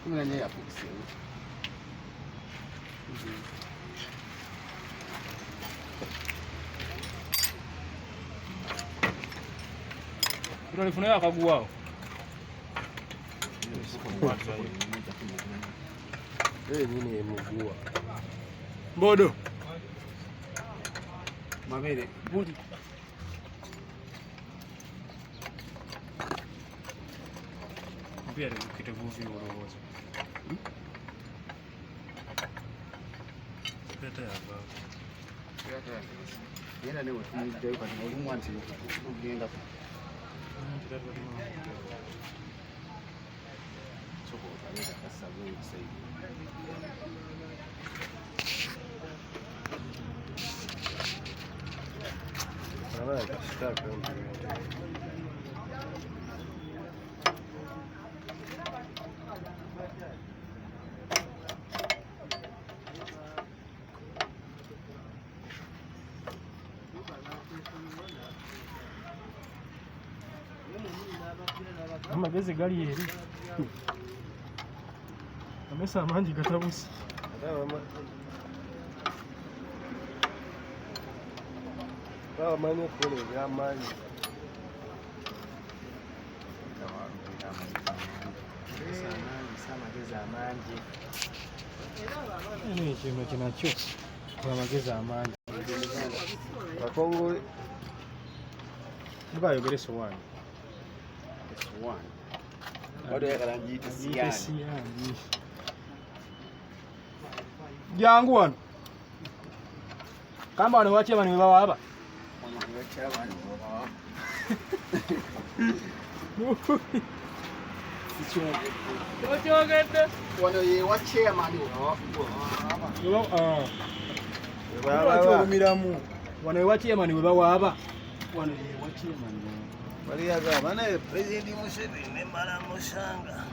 Mwenye ya fix. Ndio nifunea akaguao. Nini mgua? Mbodo. Mabere, budi. Pia kitavuvi urohozo. Peta hapa. Yena leo tunajua kwa nini mwanzi kugenda. Soko kanisa kasabu sahihi. Ana kashika kwa amagezi gali eri amesa amangi gatabusi mani kule ya mani ni ikintu kinacyo amagezi amangi bakongole bayogere sowani bado yakaranjiti siyani jangu wano kamba wano wache bani bawaba Ochogete wano ye wache mani baba miramu wano wache mani bawaba wano ye wache mani baliyaga bana president Museveni mara mushanga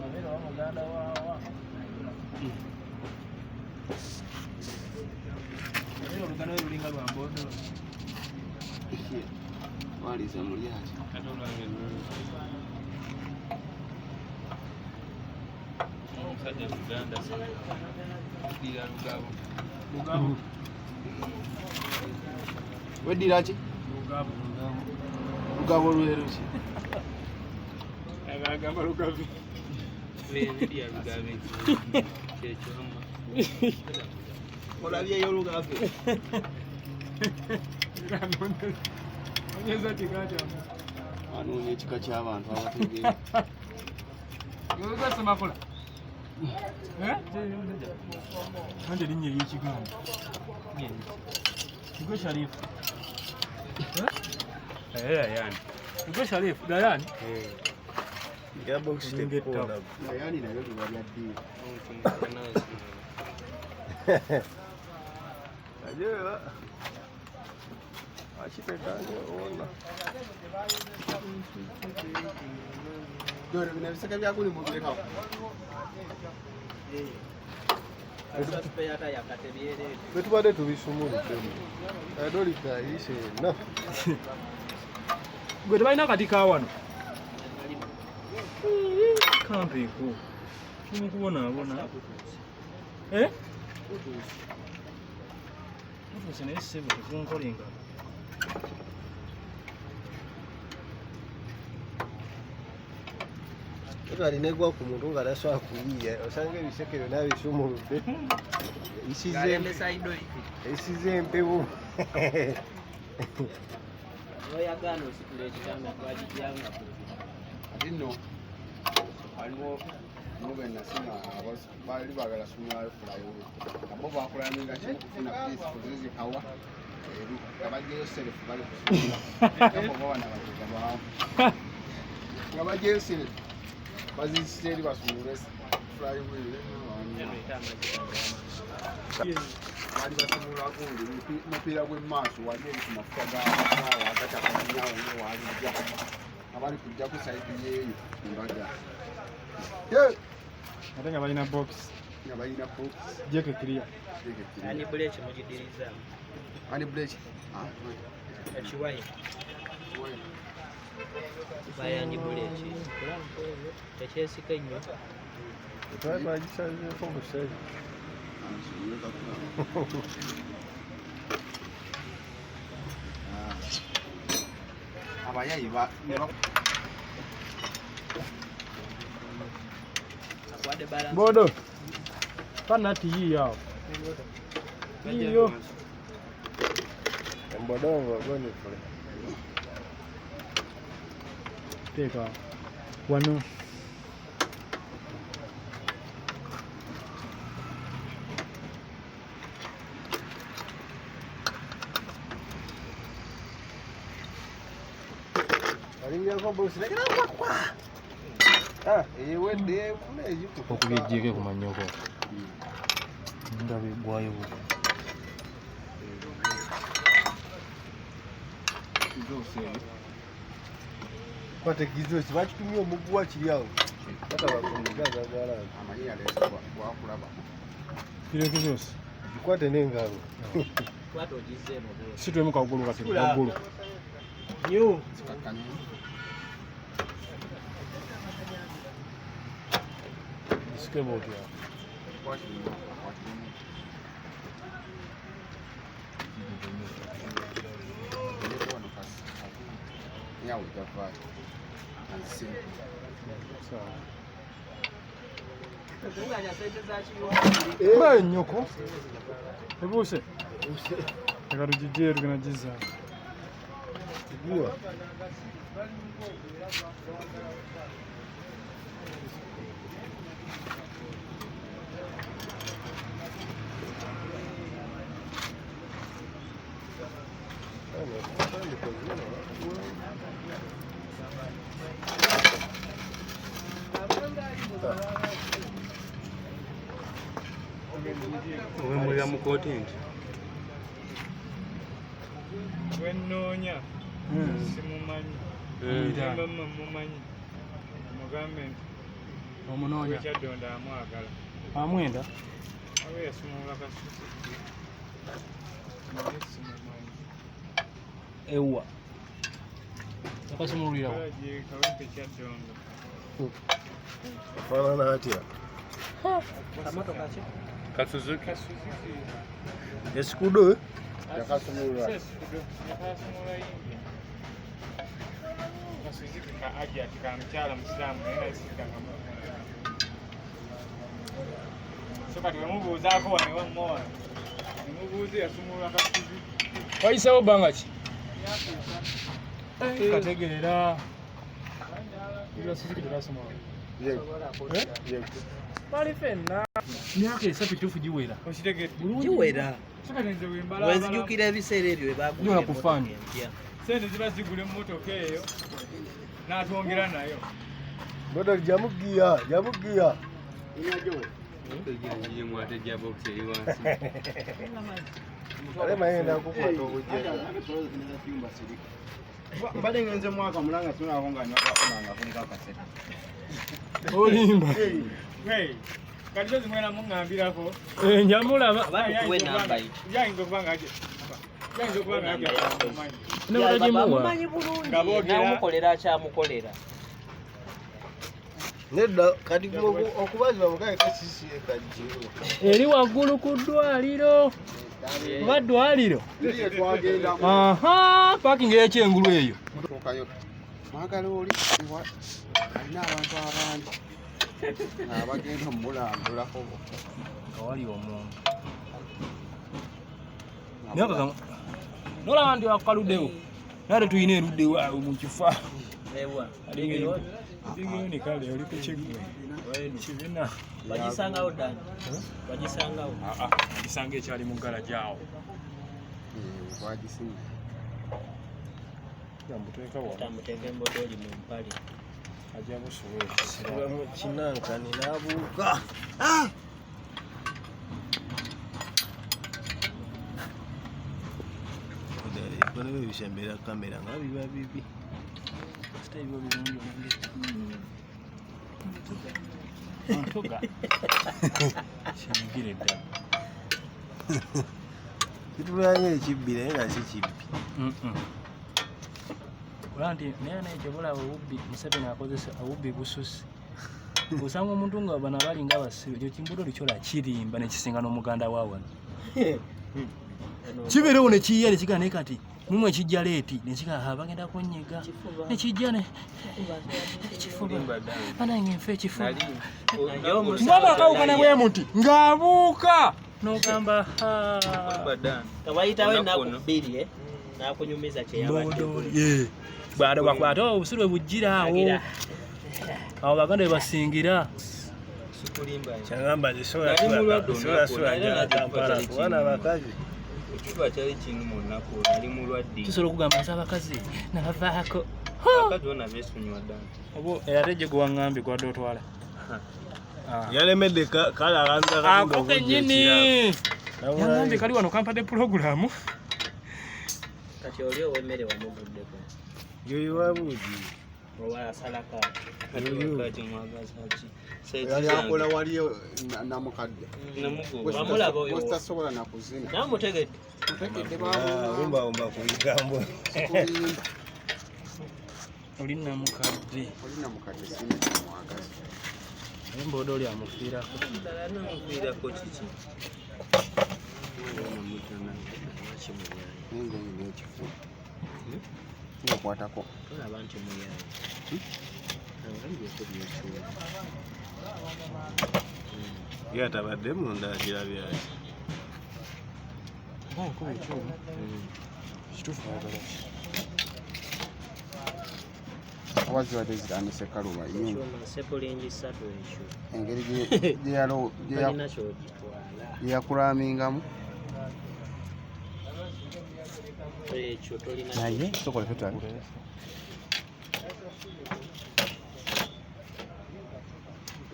mabero wa muganda wawa lero lugano lulinga lwa mbodo waliza mulyaje sajja Uganda dira lugabo wedira ki lugabo lwero ki agamba lugavi Vedi ya lugavi checho hama olabye yo lugavi onyeza kikacha anonye ekika ky'abantu abategeera yoza semakula anje linye ly'ekigambo Kigo Sharifu yani Kigo Sharifu Dayani ya box tekona Dayani nayo tubalya ddi ajera achipetanye ona dore binabisaka byakuli mu bireka Betubade tubisumuludde adolika ise na gwe tebalina kati kawano kampeeko kimukubonaabona tutuuse naye ssebo tekunkolenga alina egwa ku muntu nga tasobola kuyiiya osanga ebiseke byonna bisumuludde esize empewo oyagana osikula ekitanga twagijyanga ati nno waliwo nube nasima bali bagala sumulayo fulayo abo bakulaminga kifuna pisi kuzizikawa ngabajjayo serefu bali kusumula kabobawana bagigabaawo ngabajjayo serefu bazisite eri basumule fulayo bwere bali basumulako mupiira gw'emmaaso wali eri ku mafuta gaawo agatakanyawo newalijja abali kujja ku saidi yeeyo embaga ate nga balina box jeke clear ani buleki mugidiriza ani buleki ekiwayi bayandibula ekintu tekyesika nnyo twagisazeeko omusale abayayi Bodo. Pana hii yao. Hiyo. embodongo goni fule Teka. Wano. alingyako bosi lakini kwa ewe de kuna ejipo Okubijjike ku manyoko. Ndabe bwayo. kwate kizosi bakitumye omuguwa kiri awo kata bakumigaza gala amanyi yaleesebwa wakulaba Kile kizosi. kwate n'engalo kwata ogizzeemu Si twemu kagulu kati kagulu. nyo sikakanye Isike boti ya. nyawo java ansi Sawa. okunganya sente zakiwa Ba nyoko. Ebuse. Taka tujije tugena jiza. guwa owemulira mu kootenti Wenoonya simumanyi mama mumanyi mugambe nti Omunonya. Kyadonda amwagala Amwenda. awe yasumulula kasusi naye simumanyi Ewa. Yakasumulira. kalaje kawempe Kyadonda faanana atya kamotoka ki kasuzuki esikudo yakasumulula yakasumula yingi kasuzuki ka aji ati ka mukyala musiraamu naye nayesiganga so kati wemubuuzaako wano ewammwe nemubuuze yasumulula kasuzuki Wayisewo bbanga ki? Kategeera. Ila sisi tulasoma. Bali fenna. Myaka esatu tufu giwera. okitegedde kiwera so kati nze wembala wenzijukira ebiseera ebyo Nyola kufaani. sente ziba zigula emmotoka eyo n'atwongera nayo bodo jamugiya ale mayenda kukwata obujja mbadde ngenze mwaka mulanga sinako nga nyakonanga kunika akasete Olimba. kati zo zimwera muŋŋambirako Njamulaba. abantu kuwe namba yi yayinza okuba nga amumanyi Ne batagimuwa. bamumanyi bulungi Nga boogera- namukolera akyamukolera nedda kati okubaziba mugaye kasisi ekajiro Eri waggulu ku ddwaliro. Oba ddwaliro. ndiye twagendamu Aha, parking y'ekyengulu eyo. tukayo mwagala oli alina abantu abangi abagenda omulambulako Awali omuntu. Naye kaka nolaba nti wakaluddewo. Nate tuyina erudde waawe mu kifa. ewa Digiyoni kale oli ku kiggwe. Kibina. bagisangawo dani bagisangawo Gisanga ekyali mu ggalajaawo. twagisinga Yamuteeka wa. tamuteeka embodooli mu mpale Ajja busuwe. mu kinankani n'abuuka konewe ebishembera kamera nga biba bibi Sitaibo birungi omundi. Antoga. Kiyigire ddala. kitulanye ekibbi naye nga si kibbi Olanti naye nekyobola obubbi Museveni akozesa obubbi bususi. Usanga omuntu nga bana bali nga basibe ekyo kimbudo likyola kirimba nekisinga n'omuganda waawana. Kibeerewo ne kiyiya ne kigana kati mumwe kijja leeti ne kigana bagenda kunnyiga ne kijja ne ekifuba banange nfe ekifuba mbaba akawukana bwe muti ng'abuuka n'ogamba Kawaitawe nakubiri nakunyumiza kyeyabadde. Bado bakwata obusiru bujjira awo. Awo baganda basingira. Sukulimba. Kyagamba zisola njala Kampala kubana abakazi. Ekifuba kyali kinyuma olunaku ali mulwadde. Tusobola okugamba abakazi nabavaako. Abakazi bonna beesonyiwa ddala. Obo erateje gwe waŋŋambye gwadde otwala. Yalemedde kale abantu ako kennyini. Yaŋŋambye kali wano kampadde pulogulaamu. Kati oli ow'emmere wamuvuddeko. yoyiwa buugi. Owa salaka. Kati mwagaza ki? Yali akola waliyo namukadde. Wamulaba oyo. Tasobola nakuzina. Namutegedde. Mutegedde Omba ku bigambo. Oli namukadde. Oli namukadde singa mwagaza. Embodo oli amufiirako. Ddala namufiirako kiki? Nenga ine ekifu. Nokwatako. Olaba nti muyayi. Angalie ko byeshuwa. Yatabadde munda kirabyayi. Ko ekyuma. Kituufu ayagala ki? Waziwadde zirandise kaluba yingi. Ekyuma sepulingi 3 ekyo. Engeri gye yakulamingamu. Ekyo tolina. Naye sokola tutali.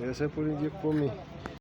Ese pulingi 10.